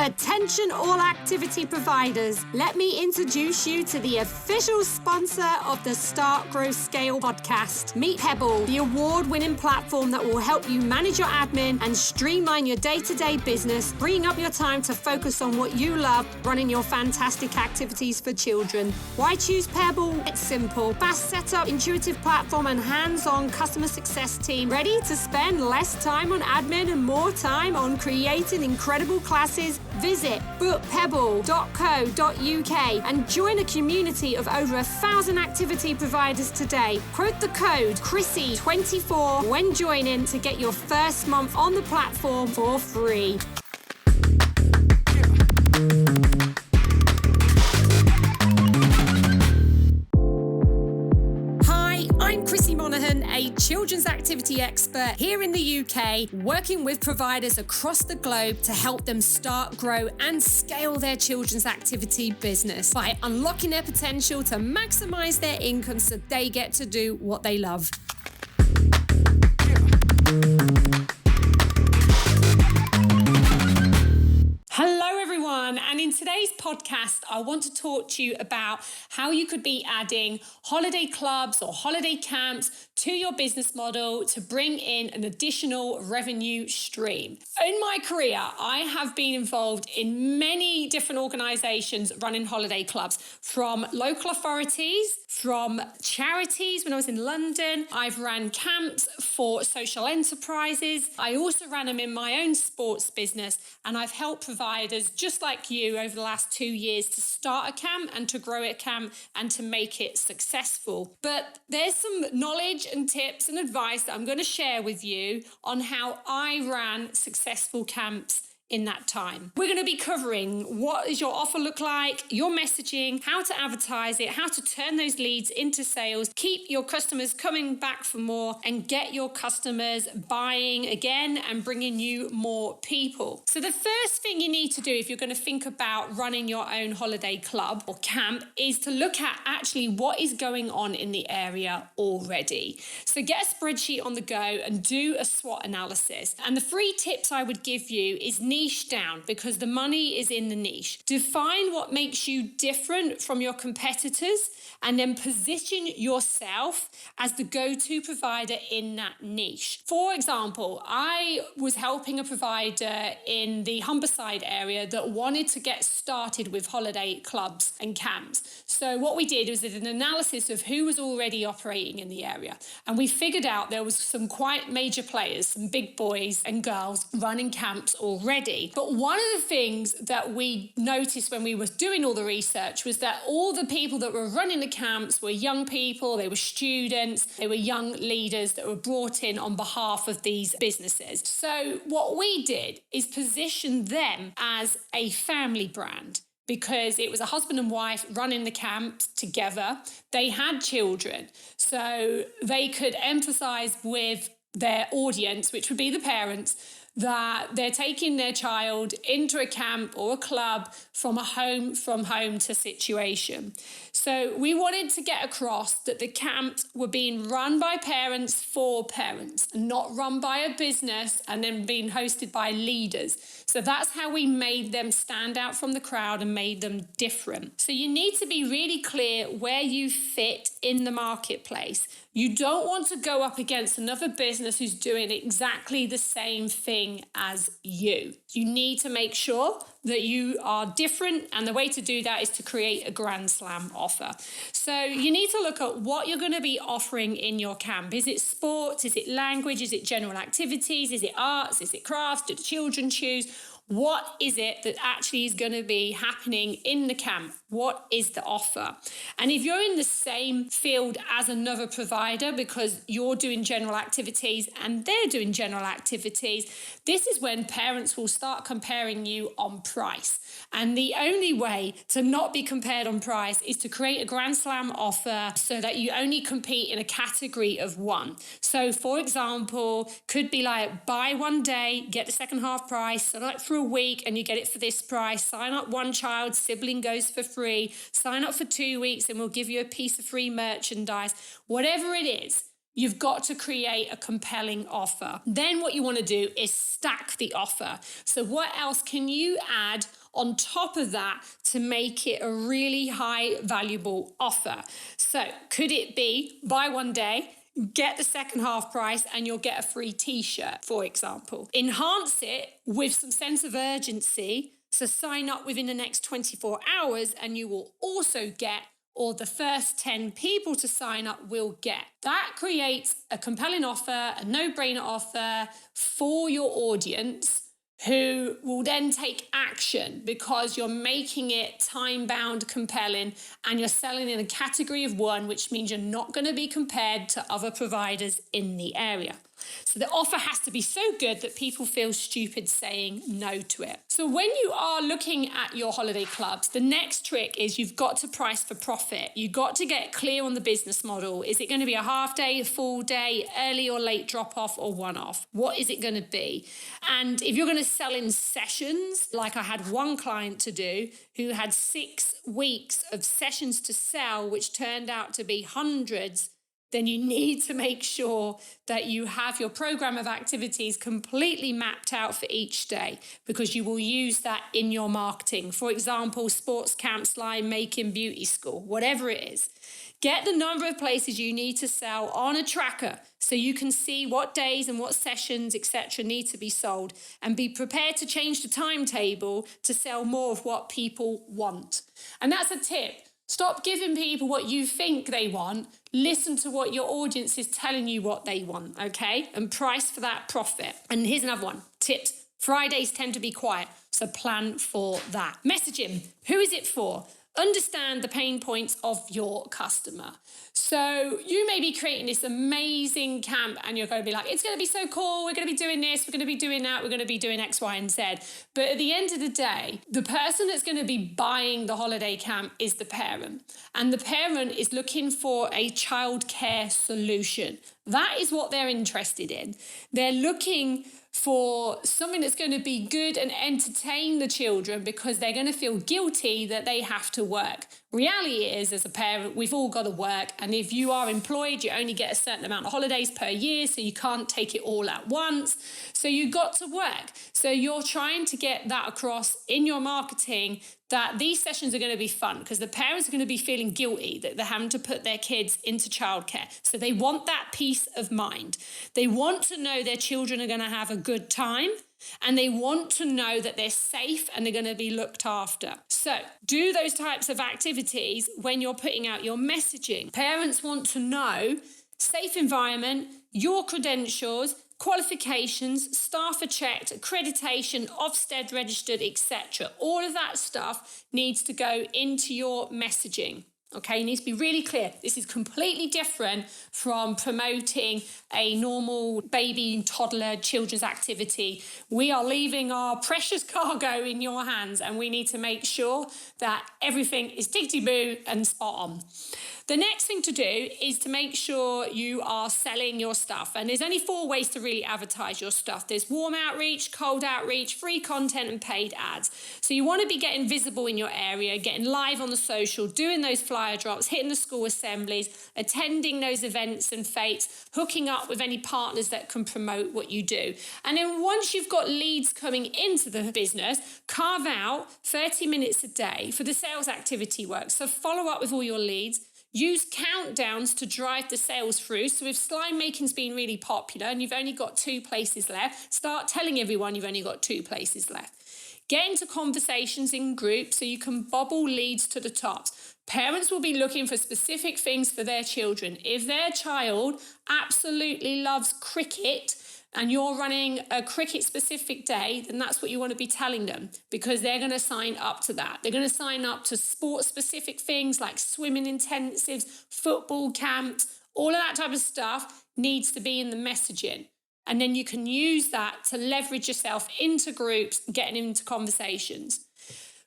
Attention all activity providers, let me introduce you to the official sponsor of the Start, Grow, Scale podcast. Meet Pebble, the award-winning platform that will help you manage your admin and streamline your day-to-day business, freeing up your time to focus on what you love, running your fantastic activities for children. Why choose Pebble? It's simple. Fast setup, intuitive platform, and hands-on customer success team ready to spend less time on admin and more time on creating incredible classes. Visit bookpebble.co.uk and join a community of over 1,000 activity providers today. Quote the code Krissy24 when joining to get your first month on the platform for free. I'm Krissy Monaghan, a children's activity expert here in the UK, working with providers across the globe to help them start, grow and scale their children's activity business by unlocking their potential to maximise their income so they get to do what they love. Hello everyone, and in today's podcast I want to talk to you about how you could be adding holiday clubs or holiday camps to your business model to bring in an additional revenue stream. In my career, I have been involved in many different organisations running holiday clubs, from local authorities, from charities when I was in London. I've ran camps for social enterprises. I also ran them in my own sports business, and I've helped providers just like you over the last 2 years to start a camp and to grow a camp and to make it successful. But there's some knowledge and tips and advice that I'm going to share with you on how I ran successful camps in that time. We're going to be covering what does your offer look like, your messaging, how to advertise it, how to turn those leads into sales, keep your customers coming back for more, and get your customers buying again and bringing you more people. So the first thing you need to do if you're going to think about running your own holiday club or camp is to look at actually what is going on in the area already. So get a spreadsheet on the go and do a SWOT analysis. And the 3 tips I would give you is niche down, because the money is in the niche. Define what makes you different from your competitors and then position yourself as the go-to provider in that niche. For example, I was helping a provider in the Humberside area that wanted to get started with holiday clubs and camps. So what we did was an analysis of who was already operating in the area. And we figured out there was some quite major players, some big boys and girls running camps already. But one of the things that we noticed when we were doing all the research was that all the people that were running the camps were young people, they were students, they were young leaders that were brought in on behalf of these businesses. So what we did is position them as a family brand, because it was a husband and wife running the camps together. They had children, so they could emphasize with their audience, which would be the parents, that they're taking their child into a camp or a club from home to situation. So we wanted to get across that the camps were being run by parents for parents, and not run by a business and then being hosted by leaders. So that's how we made them stand out from the crowd and made them different. So you need to be really clear where you fit in the marketplace. You don't want to go up against another business who's doing exactly the same thing as you. You need to make sure that you are different, and the way to do that is to create a grand slam offer. So you need to look at what you're going to be offering in your camp. Is it sports? Is it language? Is it general activities? Is it arts? Is it crafts? Do the children choose? What is it that actually is going to be happening in the camp? What is the offer? And if you're in the same field as another provider because you're doing general activities and they're doing general activities, this is when parents will start comparing you on price. And the only way to not be compared on price is to create a grand slam offer so that you only compete in a category of one. So for example, could be like buy one day, get the second half price, sign up for a week and you get it for this price, sign up one child, sibling goes for free, sign up for 2 weeks and we'll give you a piece of free merchandise. Whatever it is, you've got to create a compelling offer. Then what you want to do is stack the offer. So what else can you add on top of that to make it a really high valuable offer? So could it be buy one day, get the second half price, and you'll get a free t-shirt, for example. Enhance it with some sense of urgency. So sign up within the next 24 hours and you will also get, or the first 10 people to sign up will get. That creates a compelling offer, a no-brainer offer for your audience, who will then take action because you're making it time-bound, compelling, and you're selling in a category of one, which means you're not going to be compared to other providers in the area. So the offer has to be so good that people feel stupid saying no to it. So when you are looking at your holiday clubs, the next trick is you've got to price for profit. You've got to get clear on the business model. Is it going to be a half day, a full day, early or late drop off, or one off? What is it going to be? And if you're going to sell in sessions, like I had one client to do who had 6 weeks of sessions to sell, which turned out to be hundreds, then you need to make sure that you have your program of activities completely mapped out for each day, because you will use that in your marketing. For example, sports camp, slime making, beauty school, whatever it is. Get the number of places you need to sell on a tracker so you can see what days and what sessions, etc., need to be sold, and be prepared to change the timetable to sell more of what people want. And that's a tip. Stop giving people what you think they want. Listen to what your audience is telling you what they want, okay? And price for that profit. And here's another one. Tips. Fridays tend to be quiet, so plan for that. Messaging. Who is it for? Understand the pain points of your customer. So you may be creating this amazing camp and you're going to be like, it's going to be so cool. We're going to be doing this. We're going to be doing that. We're going to be doing X, Y, and Z. But at the end of the day, the person that's going to be buying the holiday camp is the parent. And the parent is looking for a childcare solution. That is what they're interested in. They're looking for something that's going to be good and entertain the children because they're going to feel guilty that they have to work. Reality is, as a parent, we've all got to work. And if you are employed, you only get a certain amount of holidays per year, so you can't take it all at once. So you've got to work. So you're trying to get that across in your marketing, that these sessions are going to be fun because the parents are going to be feeling guilty that they're having to put their kids into childcare. So they want that peace of mind. They want to know their children are going to have a good time, and they want to know that they're safe and they're going to be looked after. So do those types of activities when you're putting out your messaging. Parents want to know safe environment, your credentials, qualifications, staff are checked, accreditation, Ofsted registered, etc. All of that stuff needs to go into your messaging. Okay, it needs to be really clear. This is completely different from promoting a normal baby, toddler, children's activity. We are leaving our precious cargo in your hands, and we need to make sure that everything is tickety-boo and spot on. The next thing to do is to make sure you are selling your stuff. And there's only 4 ways to really advertise your stuff. There's warm outreach, cold outreach, free content, and paid ads. So you want to be getting visible in your area, getting live on the social, doing those flyer drops, hitting the school assemblies, attending those events and fetes, hooking up with any partners that can promote what you do. And then once you've got leads coming into the business, carve out 30 minutes a day for the sales activity work. So follow up with all your leads. Use countdowns to drive the sales through. So if slime making's been really popular and you've only got 2 places left, start telling everyone you've only got 2 places left. Get into conversations in groups so you can bubble leads to the tops. Parents will be looking for specific things for their children. If their child absolutely loves cricket and you're running a cricket specific day, then that's what you want to be telling them, because they're going to sign up to that. They're going to sign up to sport specific things like swimming intensives, football camps, all of that type of stuff needs to be in the messaging. And then you can use that to leverage yourself into groups, getting into conversations.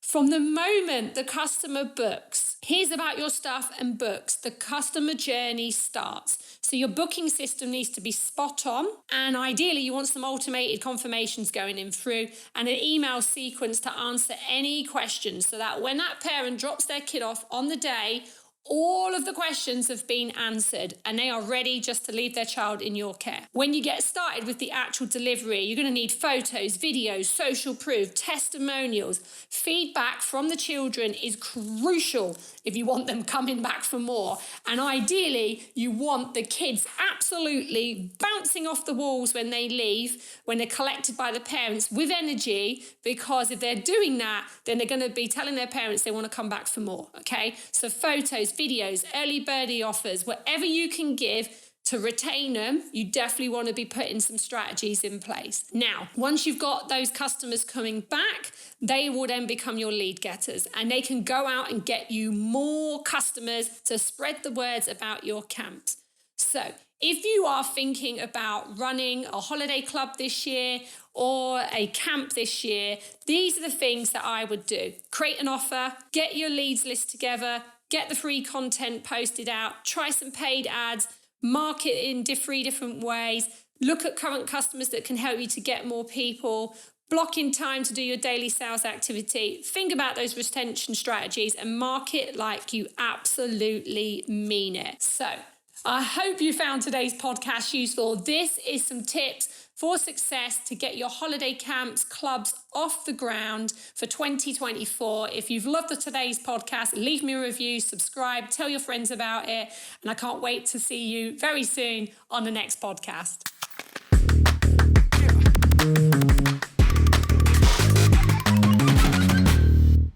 From the moment the customer books, hears about your stuff and books, the customer journey starts. So your booking system needs to be spot on. And ideally, you want some automated confirmations going in through and an email sequence to answer any questions so that when that parent drops their kid off on the day All of the questions have been answered and they are ready just to leave their child in your care. When you get started with the actual delivery, you're going to need photos, videos, social proof, testimonials. Feedback from the children is crucial if you want them coming back for more. And ideally, you want the kids absolutely bouncing off the walls when they leave, when they're collected by the parents with energy, because if they're doing that, then they're going to be telling their parents they want to come back for more, okay? So photos, videos, early birdie offers, whatever you can give to retain them, you definitely want to be putting some strategies in place. Now, once you've got those customers coming back, they will then become your lead getters and they can go out and get you more customers to spread the words about your camps. So if you are thinking about running a holiday club this year or a camp this year, these are the things that I would do. Create an offer, get your leads list together, get the free content posted out, try some paid ads, market in three different ways, look at current customers that can help you to get more people, block in time to do your daily sales activity, think about those retention strategies and market like you absolutely mean it. So I hope you found today's podcast useful. This is some tips for success to get your holiday camps, clubs off the ground for 2024. If you've loved today's podcast, leave me a review, subscribe, tell your friends about it. And I can't wait to see you very soon on the next podcast.